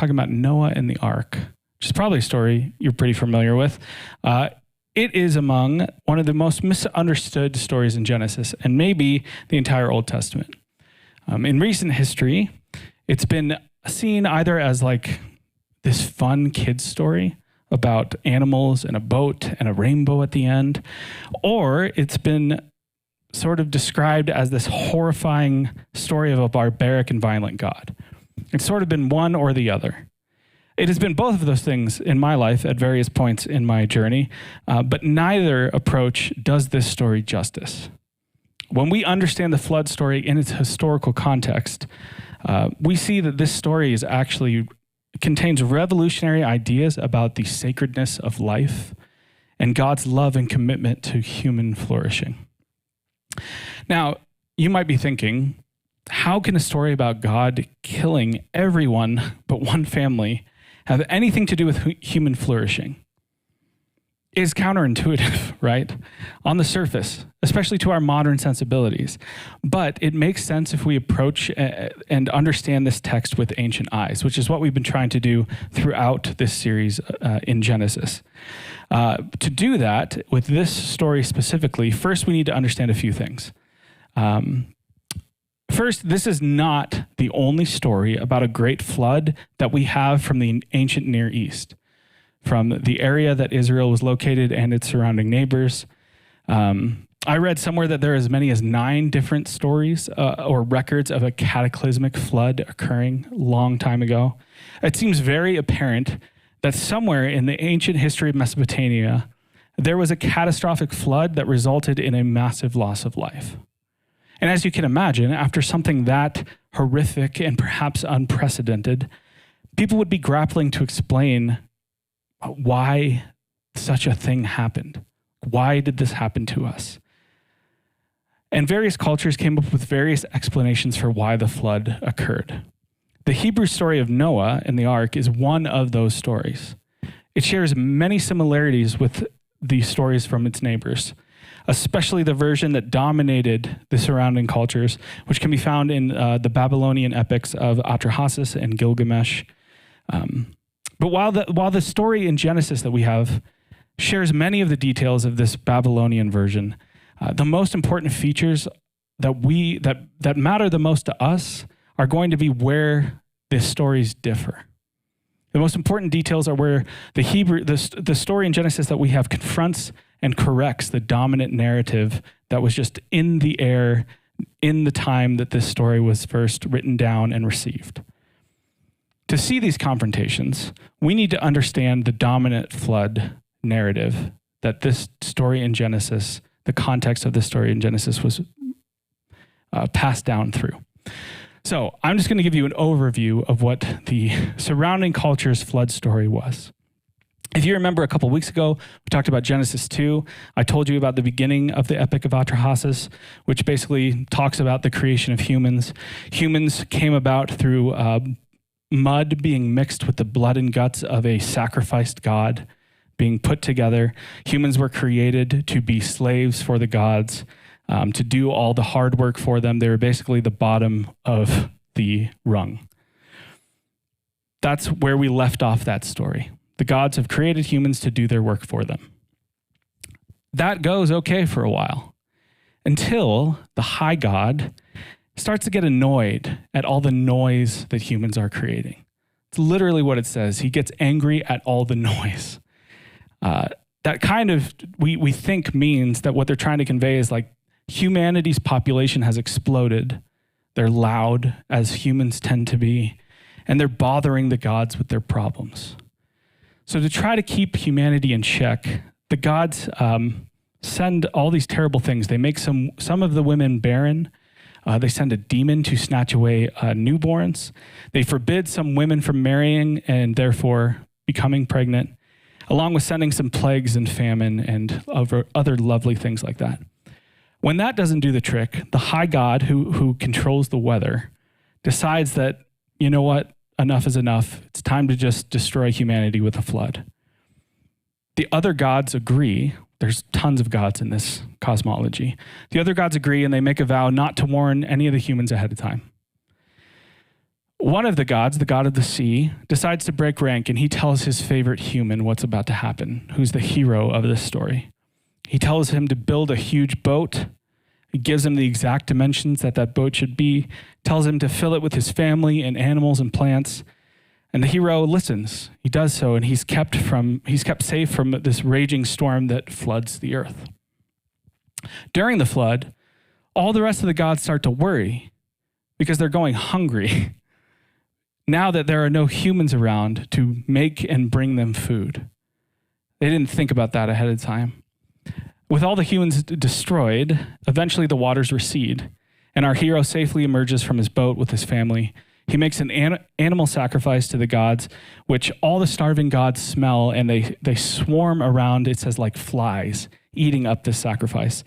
talking about Noah and the ark, which is probably a story you're pretty familiar with. It is among one of the most misunderstood stories in Genesis and maybe the entire Old Testament. In recent history, it's been seen either as like this fun kid's story about animals and a boat and a rainbow at the end, or it's been sort of described as this horrifying story of a barbaric and violent God. It's sort of been one or the other. It has been both of those things in my life at various points in my journey, but neither approach does this story justice. When we understand the flood story in its historical context, we see that this story is actually contains revolutionary ideas about the sacredness of life and God's love and commitment to human flourishing. Now, you might be thinking, how can a story about God killing everyone but one family have anything to do with human flourishing? It's counterintuitive, right? On the surface, especially to our modern sensibilities. But it makes sense if we approach and understand this text with ancient eyes, which is what we've been trying to do throughout this series in Genesis. To do that, with this story specifically, first we need to understand a few things. First, this is not the only story about a great flood that we have from the ancient Near East, from the area that Israel was located and its surrounding neighbors. I read somewhere that there are as many as 9 different stories or records of a cataclysmic flood occurring a long time ago. It seems very apparent that somewhere in the ancient history of Mesopotamia, there was a catastrophic flood that resulted in a massive loss of life. And as you can imagine, after something that horrific and perhaps unprecedented, people would be grappling to explain why such a thing happened. Why did this happen to us? And various cultures came up with various explanations for why the flood occurred. The Hebrew story of Noah and the ark is one of those stories. It shares many similarities with the stories from its neighbors, especially the version that dominated the surrounding cultures, which can be found in the Babylonian epics of Atrahasis and Gilgamesh. But while the story in Genesis that we have shares many of the details of this Babylonian version, the most important features that matter the most to us are going to be where the stories differ. The most important details are where the story in Genesis that we have confronts and corrects the dominant narrative that was just in the air in the time that this story was first written down and received. To see these confrontations, we need to understand the dominant flood narrative that this story in Genesis, the context of this story in Genesis was passed down through. So I'm just going to give you an overview of what the surrounding culture's flood story was. If you remember a couple weeks ago, we talked about Genesis 2. I told you about the beginning of the Epic of Atrahasis, which basically talks about the creation of humans. Humans came about through mud being mixed with the blood and guts of a sacrificed god being put together. Humans were created to be slaves for the gods, to do all the hard work for them. They were basically the bottom of the rung. That's where we left off that story. The gods have created humans to do their work for them. That goes okay for a while, until the high god starts to get annoyed at all the noise that humans are creating. It's literally what it says. He gets angry at all the noise. That kind of, we think means that what they're trying to convey is like humanity's population has exploded. They're loud, as humans tend to be, and they're bothering the gods with their problems. So to try to keep humanity in check, the gods send all these terrible things. They make some of the women barren. They send a demon to snatch away newborns. They forbid some women from marrying and therefore becoming pregnant, along with sending some plagues and famine and other lovely things like that. When that doesn't do the trick, the high god who controls the weather decides that, you know what, enough is enough. It's time to just destroy humanity with a flood. The other gods agree. There's tons of gods in this cosmology. The other gods agree, and they make a vow not to warn any of the humans ahead of time. One of the gods, the god of the sea, decides to break rank, and he tells his favorite human what's about to happen, who's the hero of this story. He tells him to build a huge boat. He gives him the exact dimensions that boat should be, tells him to fill it with his family and animals and plants. And the hero listens. He does so, and he's kept safe from this raging storm that floods the earth. During the flood, all the rest of the gods start to worry because they're going hungry now that there are no humans around to make and bring them food. They didn't think about that ahead of time. With all the humans destroyed, eventually the waters recede, and our hero safely emerges from his boat with his family. He makes an animal sacrifice to the gods, which all the starving gods smell, and they swarm around, it says, like flies, eating up this sacrifice.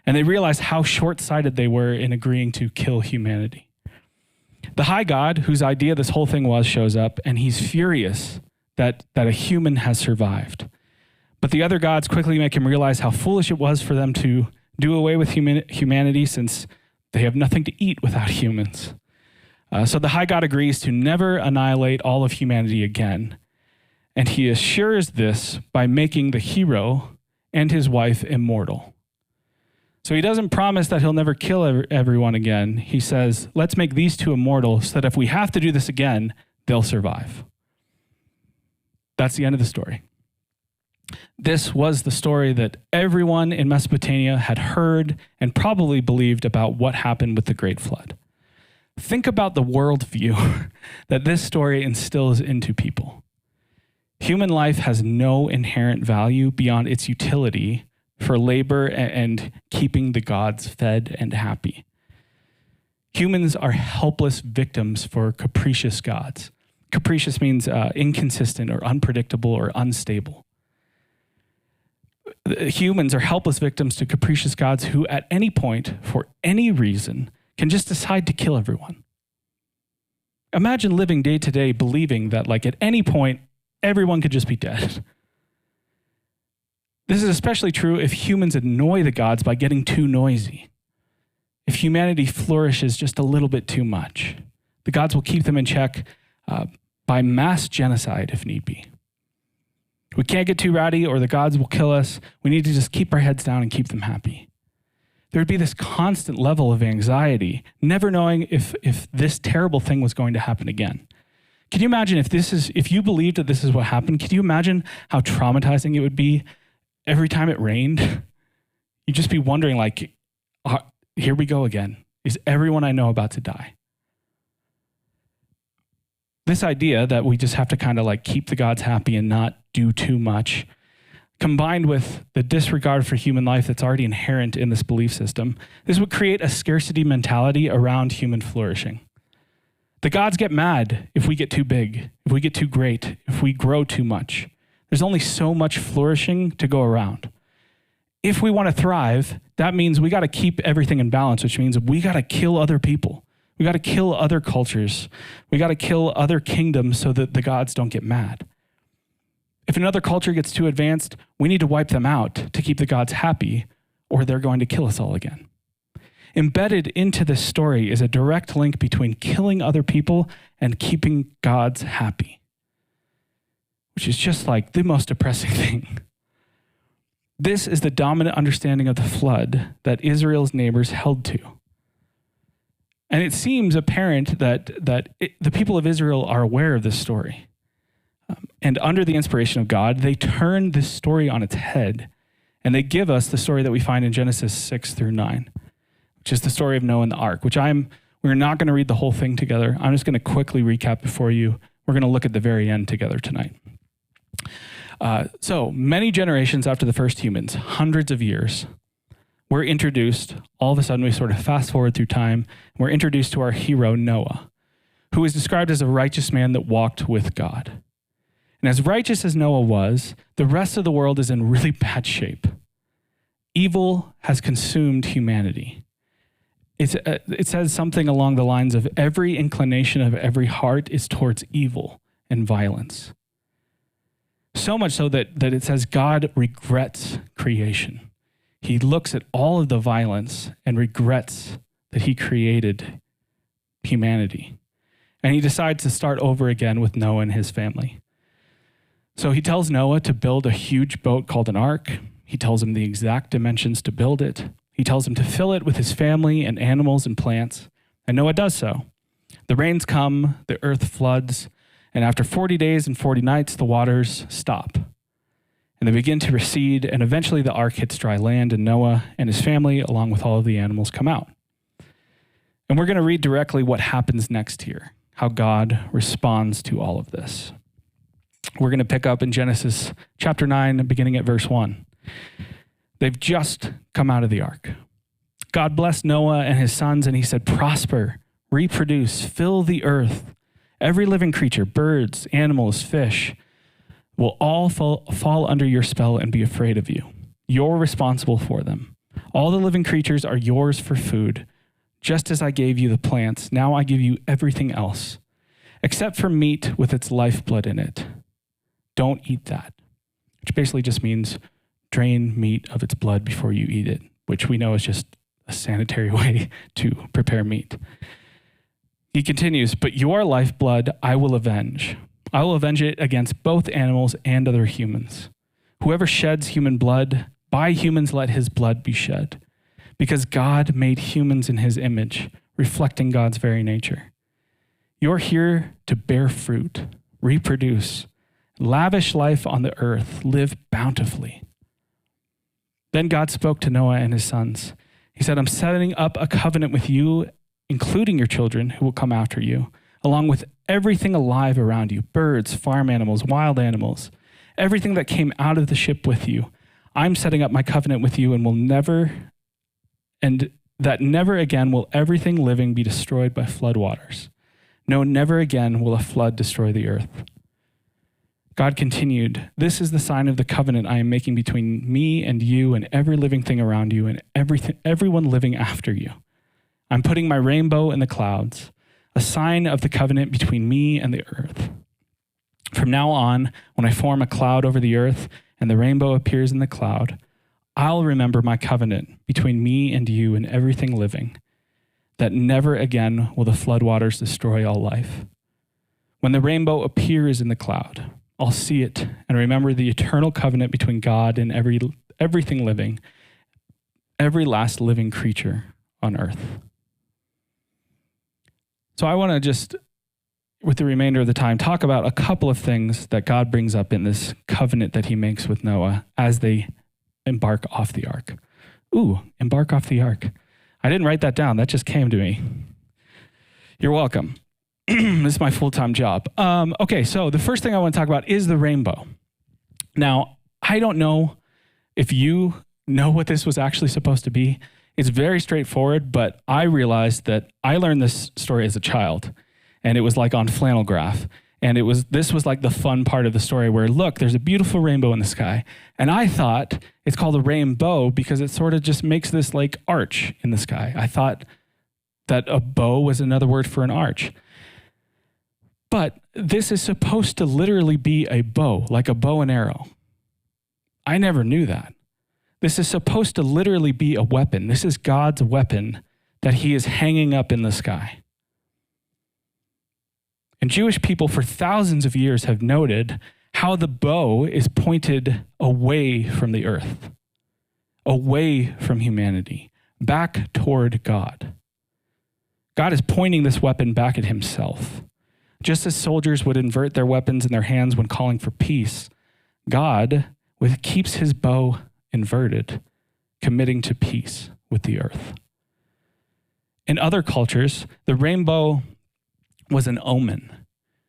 And they realize how short-sighted they were in agreeing to kill humanity. The high god, whose idea this whole thing was, shows up, and he's furious that a human has survived. But the other gods quickly make him realize how foolish it was for them to do away with humanity, since they have nothing to eat without humans. So the high god agrees to never annihilate all of humanity again. And he assures this by making the hero and his wife immortal. So he doesn't promise that he'll never kill everyone again. He says, let's make these two immortal so that if we have to do this again, they'll survive. That's the end of the story. This was the story that everyone in Mesopotamia had heard and probably believed about what happened with the Great Flood. Think about the worldview that this story instills into people. Human life has no inherent value beyond its utility for labor and keeping the gods fed and happy. Humans are helpless victims for capricious gods. Capricious means inconsistent or unpredictable or unstable. Humans are helpless victims to capricious gods who, at any point, for any reason, can just decide to kill everyone. Imagine living day to day believing that, like, at any point, everyone could just be dead. This is especially true if humans annoy the gods by getting too noisy. If humanity flourishes just a little bit too much, the gods will keep them in check by mass genocide if need be. We can't get too rowdy or the gods will kill us. We need to just keep our heads down and keep them happy. There would be this constant level of anxiety, never knowing if this terrible thing was going to happen again. Can you imagine if you believed that this is what happened, can you imagine how traumatizing it would be every time it rained? You'd just be wondering, like, here we go again. Is everyone I know about to die? This idea that we just have to kind of like keep the gods happy and not do too much, combined with the disregard for human life that's already inherent in this belief system, this would create a scarcity mentality around human flourishing. The gods get mad if we get too big, if we get too great, if we grow too much. There's only so much flourishing to go around. If we want to thrive, that means we got to keep everything in balance, which means we got to kill other people. We got to kill other cultures. We got to kill other kingdoms so that the gods don't get mad. If another culture gets too advanced, we need to wipe them out to keep the gods happy, or they're going to kill us all again. Embedded into this story is a direct link between killing other people and keeping gods happy, which is just like the most depressing thing. This is the dominant understanding of the flood that Israel's neighbors held to. And it seems apparent that the people of Israel are aware of this story. And under the inspiration of God, they turn this story on its head, and they give us the story that we find in Genesis 6-9, which is the story of Noah and the ark, we're not going to read the whole thing together. I'm just going to quickly recap it for you. We're going to look at the very end together tonight. So many generations after the first humans, hundreds of years, we're introduced, all of a sudden we sort of fast forward through time, we're introduced to our hero Noah, who is described as a righteous man that walked with God. And as righteous as Noah was, the rest of the world is in really bad shape. Evil has consumed humanity. It says something along the lines of every inclination of every heart is towards evil and violence. So much so that it says God regrets creation. He looks at all of the violence and regrets that he created humanity. And he decides to start over again with Noah and his family. So he tells Noah to build a huge boat called an ark. He tells him the exact dimensions to build it. He tells him to fill it with his family and animals and plants. And Noah does so. The rains come, the earth floods, and after 40 days and 40 nights, the waters stop. And they begin to recede, and eventually the ark hits dry land, and Noah and his family, along with all of the animals, come out. And we're going to read directly what happens next here, how God responds to all of this. We're going to pick up in Genesis chapter 9, beginning at verse 1. They've just come out of the ark. God blessed Noah and his sons, and he said, "Prosper, reproduce, fill the earth. Every living creature, birds, animals, fish, will all fall under your spell and be afraid of you. You're responsible for them. All the living creatures are yours for food. Just as I gave you the plants, now I give you everything else, except for meat with its lifeblood in it. Don't eat that," which basically just means drain meat of its blood before you eat it, which we know is just a sanitary way to prepare meat. He continues, "But your lifeblood I will avenge. I will avenge it against both animals and other humans. Whoever sheds human blood, by humans let his blood be shed. Because God made humans in his image, reflecting God's very nature. You're here to bear fruit, reproduce, lavish life on the earth, live bountifully." Then God spoke to Noah and his sons. He said, "I'm setting up a covenant with you, including your children who will come after you, along with everything alive around you, birds, farm animals, wild animals, everything that came out of the ship with you. I'm setting up my covenant with you and that never again will everything living be destroyed by floodwaters. No, never again will a flood destroy the earth." God continued, "This is the sign of the covenant I am making between me and you and every living thing around you and everyone living after you. I'm putting my rainbow in the clouds, a sign of the covenant between me and the earth. From now on, when I form a cloud over the earth and the rainbow appears in the cloud, I'll remember my covenant between me and you and everything living, that never again will the floodwaters destroy all life. When the rainbow appears in the cloud, I'll see it and remember the eternal covenant between God and everything living, every last living creature on earth." So I want to just, with the remainder of the time, talk about a couple of things that God brings up in this covenant that he makes with Noah as they embark off the ark. Embark off the ark. I didn't write that down. That just came to me. You're welcome. This is my full-time job. Okay, so the first thing I want to talk about is the rainbow. Now, I don't know if you know what this was actually supposed to be. It's very straightforward, but I realized that I learned this story as a child, and it was like on flannel graph. And this was like the fun part of the story where, look, there's a beautiful rainbow in the sky. And I thought it's called a rainbow because it sort of just makes this like arch in the sky. I thought that a bow was another word for an arch. But this is supposed to literally be a bow, like a bow and arrow. I never knew that. This is supposed to literally be a weapon. This is God's weapon that he is hanging up in the sky. And Jewish people for thousands of years have noted how the bow is pointed away from the earth, away from humanity, back toward God. God is pointing this weapon back at himself. Just as soldiers would invert their weapons in their hands when calling for peace, God keeps his bow inverted, committing to peace with the earth. In other cultures, the rainbow was an omen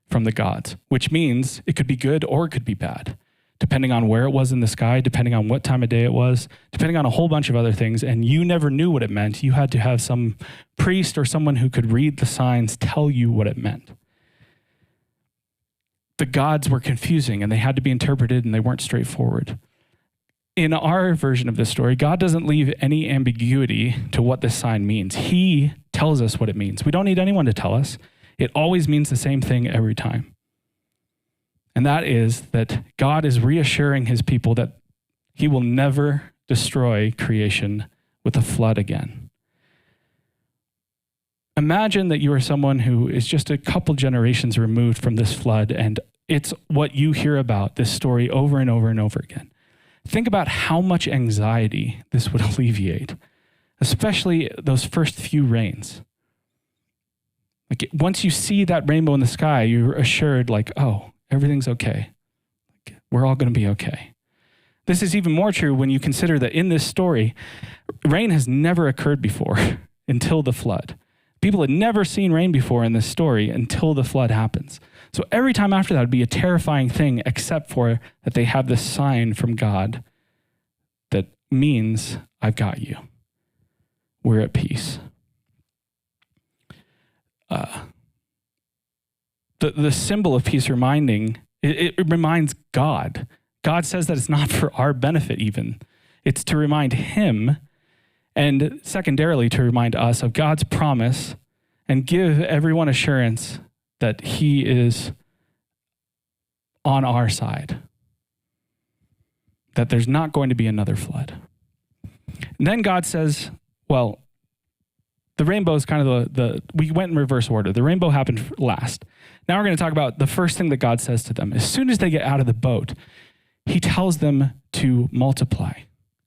from the gods, which means it could be good or it could be bad, depending on where it was in the sky, depending on what time of day it was, depending on a whole bunch of other things, and you never knew what it meant. You had to have some priest or someone who could read the signs tell you what it meant. The gods were confusing and they had to be interpreted and they weren't straightforward. In our version of this story, God doesn't leave any ambiguity to what this sign means. He tells us what it means. We don't need anyone to tell us. It always means the same thing every time. And that is that God is reassuring his people that he will never destroy creation with a flood again. Imagine that you are someone who is just a couple generations removed from this flood, and it's what you hear about, this story over and over and over again. Think about how much anxiety this would alleviate, especially those first few rains. Like once you see that rainbow in the sky, you're assured like, oh, everything's okay. We're all going to be okay. This is even more true when you consider that in this story, rain has never occurred before until the flood. People had never seen rain before in this story until the flood happens. So every time after that would be a terrifying thing, except for that they have this sign from God that means, I've got you. We're at peace. The symbol of peace reminding, it reminds God. God says that it's not for our benefit even. It's to remind him, and secondarily to remind us of God's promise and give everyone assurance that he is on our side, that there's not going to be another flood. And then God says, well, the rainbow is kind of we went in reverse order. The rainbow happened last. Now we're going to talk about the first thing that God says to them. As soon as they get out of the boat, he tells them to multiply,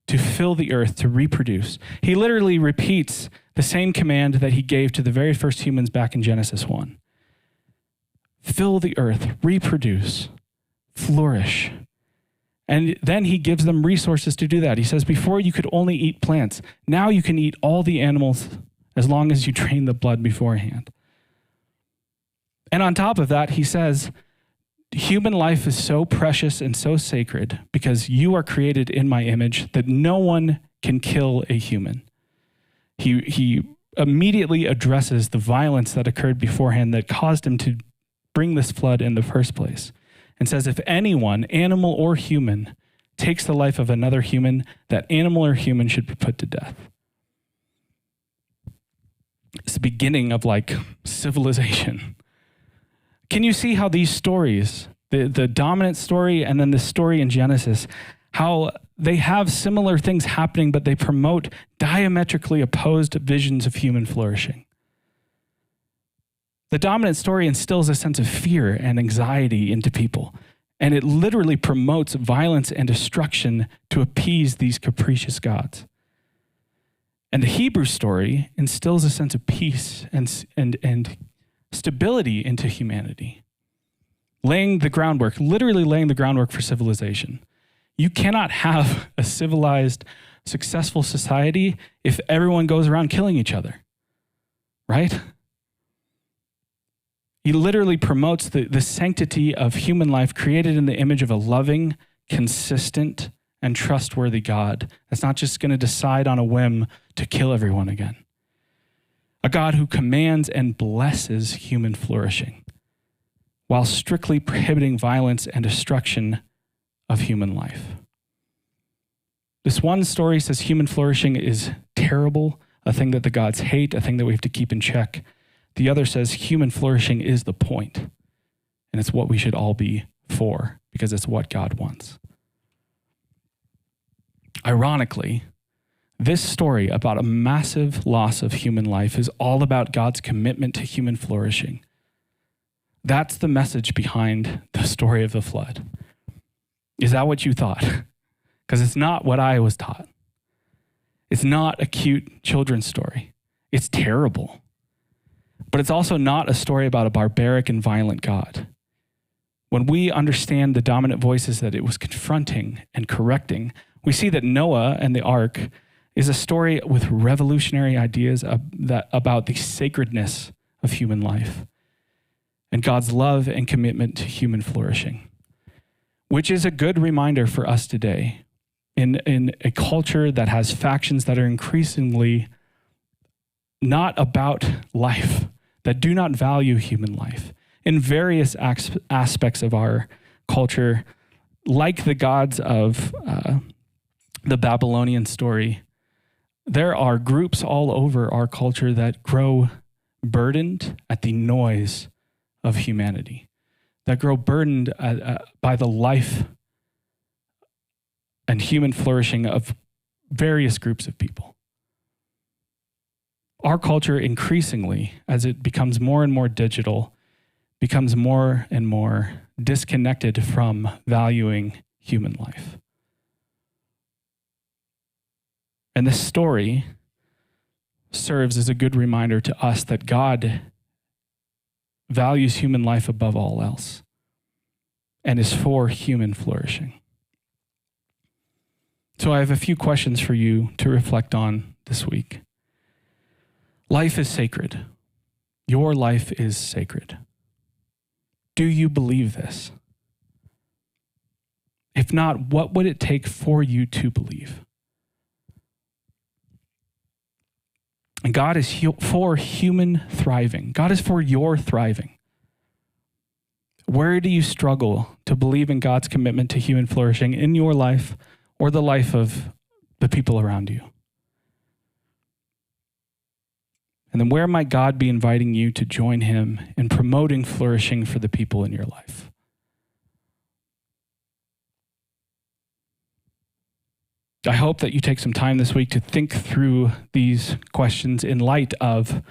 to fill the earth, to reproduce. He literally repeats the same command that he gave to the very first humans back in Genesis 1. Fill the earth, reproduce, flourish. And then he gives them resources to do that. He says, before you could only eat plants. Now you can eat all the animals as long as you drain the blood beforehand. And on top of that, he says, human life is so precious and so sacred because you are created in my image that no one can kill a human. He immediately addresses the violence that occurred beforehand that caused him to bring this flood in the first place, and says if anyone, animal or human, takes the life of another human, that animal or human should be put to death. It's the beginning of civilization. Can you see how these stories, the dominant story and then the story in Genesis, how they have similar things happening, but they promote diametrically opposed visions of human flourishing? The dominant story instills a sense of fear and anxiety into people, and it literally promotes violence and destruction to appease these capricious gods. And the Hebrew story instills a sense of peace and stability into humanity, literally laying the groundwork for civilization. You cannot have a civilized, successful society if everyone goes around killing each other, right? He literally promotes the sanctity of human life created in the image of a loving, consistent, and trustworthy God that's not just going to decide on a whim to kill everyone again. A God who commands and blesses human flourishing while strictly prohibiting violence and destruction of human life. This one story says human flourishing is terrible, a thing that the gods hate, a thing that we have to keep in check. The other says human flourishing is the point, and it's what we should all be for because it's what God wants. Ironically, this story about a massive loss of human life is all about God's commitment to human flourishing. That's the message behind the story of the flood. Is that what you thought? Because it's not what I was taught. It's not a cute children's story. It's terrible. But it's also not a story about a barbaric and violent God. When we understand the dominant voices that it was confronting and correcting, we see that Noah and the ark is a story with revolutionary ideas about the sacredness of human life and God's love and commitment to human flourishing, which is a good reminder for us today in a culture that has factions that are increasingly not about life, that do not value human life. In various aspects of our culture, like the gods of the Babylonian story, there are groups all over our culture that grow burdened at the noise of humanity, that grow burdened by the life and human flourishing of various groups of people. Our culture increasingly, as it becomes more and more digital, becomes more and more disconnected from valuing human life. And this story serves as a good reminder to us that God values human life above all else and is for human flourishing. So I have a few questions for you to reflect on this week. Life is sacred. Your life is sacred. Do you believe this? If not, what would it take for you to believe? And God is for human thriving. God is for your thriving. Where do you struggle to believe in God's commitment to human flourishing in your life or the life of the people around you? And then where might God be inviting you to join him in promoting flourishing for the people in your life? I hope that you take some time this week to think through these questions in light of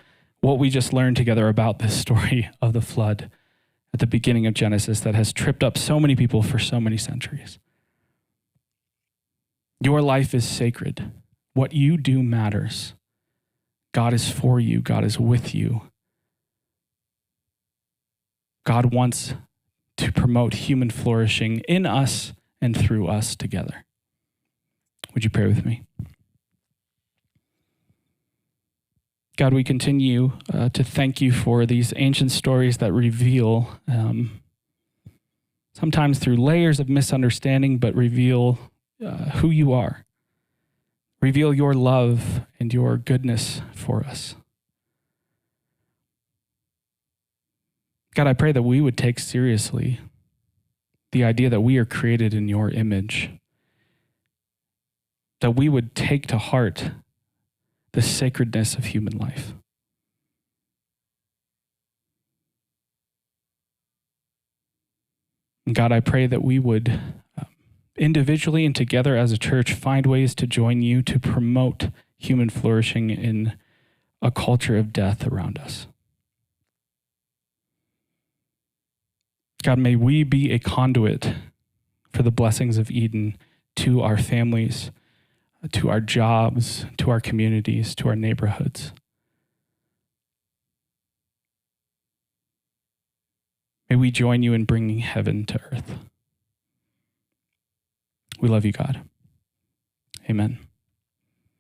what we just learned together about this story of the flood at the beginning of Genesis that has tripped up so many people for so many centuries. Your life is sacred. What you do matters. God is for you. God is with you. God wants to promote human flourishing in us and through us together. Would you pray with me? God, we continue to thank you for these ancient stories that reveal, sometimes through layers of misunderstanding, but reveal who you are. Reveal your love and your goodness for us. God, I pray that we would take seriously the idea that we are created in your image, that we would take to heart the sacredness of human life. And God, I pray that we would individually and together as a church find ways to join you to promote human flourishing in a culture of death around us. God, may we be a conduit for the blessings of Eden to our families, to our jobs, to our communities, to our neighborhoods. May we join you in bringing heaven to earth. We love you, God. Amen.